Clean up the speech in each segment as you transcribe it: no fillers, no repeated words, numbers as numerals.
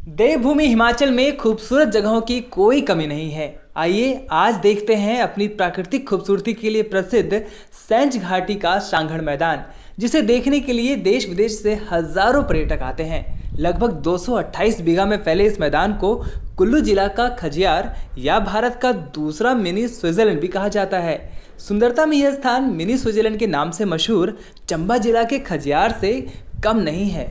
देवभूमि हिमाचल में खूबसूरत जगहों की कोई कमी नहीं है। आइए आज देखते हैं अपनी प्राकृतिक खूबसूरती के लिए प्रसिद्ध सैंज घाटी का सांगड़ मैदान, जिसे देखने के लिए देश विदेश से हजारों पर्यटक आते हैं। लगभग 228 बीघा में फैले इस मैदान को कुल्लू जिला का खजियार या भारत का दूसरा मिनी स्विट्जरलैंड भी कहा जाता है। सुंदरता में यह स्थान मिनी स्विट्जरलैंड के नाम से मशहूर चंबा जिला के खजियार से कम नहीं है।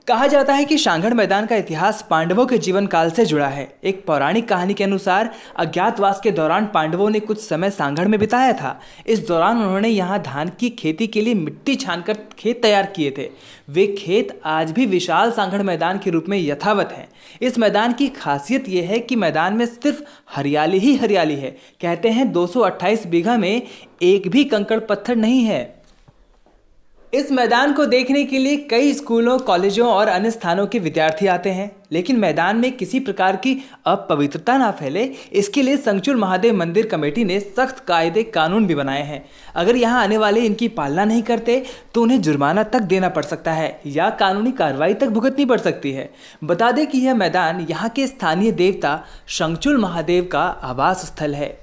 कहा जाता है कि सांगड़ मैदान का इतिहास पांडवों के जीवन काल से जुड़ा है। एक पौराणिक कहानी के अनुसार अज्ञातवास के दौरान पांडवों ने कुछ समय सांगड़ में बिताया था। इस दौरान उन्होंने यहाँ धान की खेती के लिए मिट्टी छानकर खेत तैयार किए थे। वे खेत आज भी विशाल सांगड़ मैदान के रूप में यथावत हैं। इस मैदान की खासियत यह है कि मैदान में सिर्फ हरियाली ही हरियाली है। कहते हैं 228 बीघा में एक भी कंकड़ पत्थर नहीं है। इस मैदान को देखने के लिए कई स्कूलों, कॉलेजों और अन्य स्थानों के विद्यार्थी आते हैं, लेकिन मैदान में किसी प्रकार की अपवित्रता ना फैले, इसके लिए संगचूल महादेव मंदिर कमेटी ने सख्त कायदे कानून भी बनाए हैं। अगर यहाँ आने वाले इनकी पालना नहीं करते तो उन्हें जुर्माना तक देना पड़ सकता है या कानूनी कार्रवाई तक भुगतनी पड़ सकती है। बता दें कि यह मैदान यहाँ के स्थानीय देवता संगचूल महादेव का आवास स्थल है।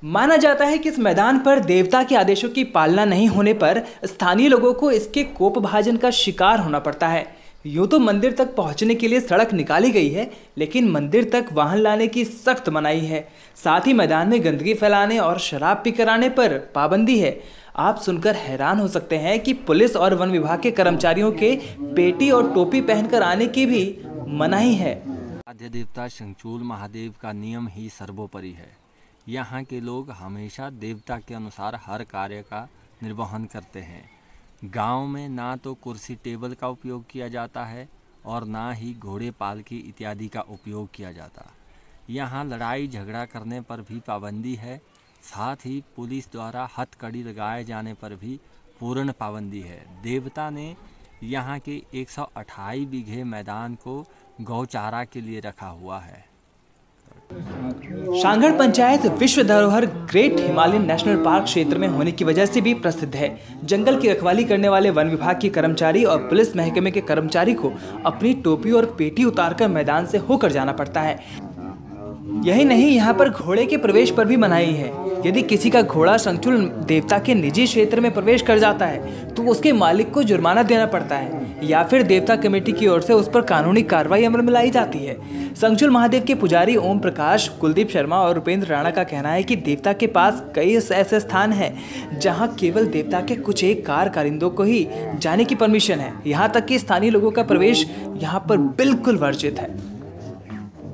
माना जाता है कि इस मैदान पर देवता के आदेशों की पालना नहीं होने पर स्थानीय लोगों को इसके कोपभाजन का शिकार होना पड़ता है। यूं तो मंदिर तक पहुंचने के लिए सड़क निकाली गई है, लेकिन मंदिर तक वाहन लाने की सख्त मनाही है। साथ ही मैदान में गंदगी फैलाने और शराब पीकर आने पर पाबंदी है। आप सुनकर हैरान हो सकते हैं कि पुलिस और वन विभाग के कर्मचारियों के पेटी और टोपी पहनकर आने की भी मनाही है। आद्य देवता संगचूल महादेव का नियम ही सर्वोपरि है। यहाँ के लोग हमेशा देवता के अनुसार हर कार्य का निर्वहन करते हैं। गांव में ना तो कुर्सी टेबल का उपयोग किया जाता है और ना ही घोड़े पालकी इत्यादि का उपयोग किया जाता। यहाँ लड़ाई झगड़ा करने पर भी पाबंदी है। साथ ही पुलिस द्वारा हथकड़ी लगाए जाने पर भी पूर्ण पाबंदी है। देवता ने यहाँ के 128 बीघे मैदान को गौचारा के लिए रखा हुआ है। सांगड़ पंचायत विश्व धरोहर ग्रेट हिमालयन नेशनल पार्क क्षेत्र में होने की वजह से भी प्रसिद्ध है। जंगल की रखवाली करने वाले वन विभाग के कर्मचारी और पुलिस महकमे के कर्मचारी को अपनी टोपी और पेटी उतारकर मैदान से होकर जाना पड़ता है। यही नहीं, यहाँ पर घोड़े के प्रवेश पर भी मनाही है। यदि किसी का घोड़ा संगचूल देवता के निजी क्षेत्र में प्रवेश कर जाता है तो उसके मालिक को जुर्माना देना पड़ता है या फिर देवता कमेटी की ओर से उस पर कानूनी कार्रवाई अमल में लाई जाती है। संगचूल महादेव के पुजारी ओम प्रकाश, कुलदीप शर्मा और रुपेंद्र राणा का कहना है कि देवता के पास कई ऐसे स्थान हैं जहां केवल देवता के कुछ एक कारिंदों को ही जाने की परमिशन है। यहाँ तक कि स्थानीय लोगों का प्रवेश यहाँ पर बिल्कुल वर्जित है।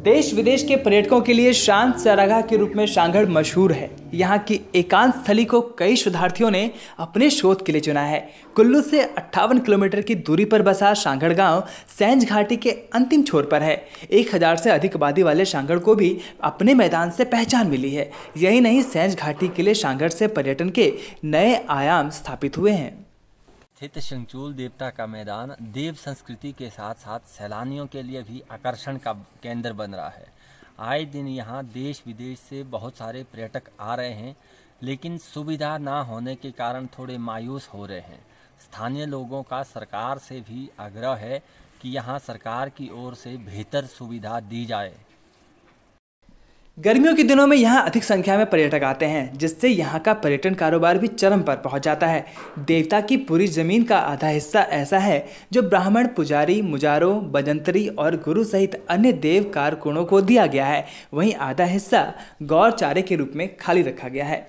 देश विदेश के पर्यटकों के लिए शांत सैरागाह के रूप में सांगड़ मशहूर है। यहाँ की एकांत स्थली को कई शोधार्थियों ने अपने शोध के लिए चुना है। कुल्लू से 58 किलोमीटर की दूरी पर बसा सांगड़ गांव सैंज घाटी के अंतिम छोर पर है। 1000 से अधिक आबादी वाले सांगड़ को भी अपने मैदान से पहचान मिली है। यही नहीं, सैंज घाटी के लिए सांगड़ से पर्यटन के नए आयाम स्थापित हुए हैं। स्थित संगचूल देवता का मैदान देव संस्कृति के साथ साथ सैलानियों के लिए भी आकर्षण का केंद्र बन रहा है। आए दिन यहाँ देश विदेश से बहुत सारे पर्यटक आ रहे हैं, लेकिन सुविधा ना होने के कारण थोड़े मायूस हो रहे हैं। स्थानीय लोगों का सरकार से भी आग्रह है कि यहाँ सरकार की ओर से बेहतर सुविधा दी जाए। गर्मियों के दिनों में यहाँ अधिक संख्या में पर्यटक आते हैं, जिससे यहाँ का पर्यटन कारोबार भी चरम पर पहुँच जाता है। देवता की पूरी जमीन का आधा हिस्सा ऐसा है जो ब्राह्मण, पुजारी, मुजारों, बजंतरी और गुरु सहित अन्य देव कारकुनों को दिया गया है। वहीं आधा हिस्सा गौर चारे के रूप में खाली रखा गया है।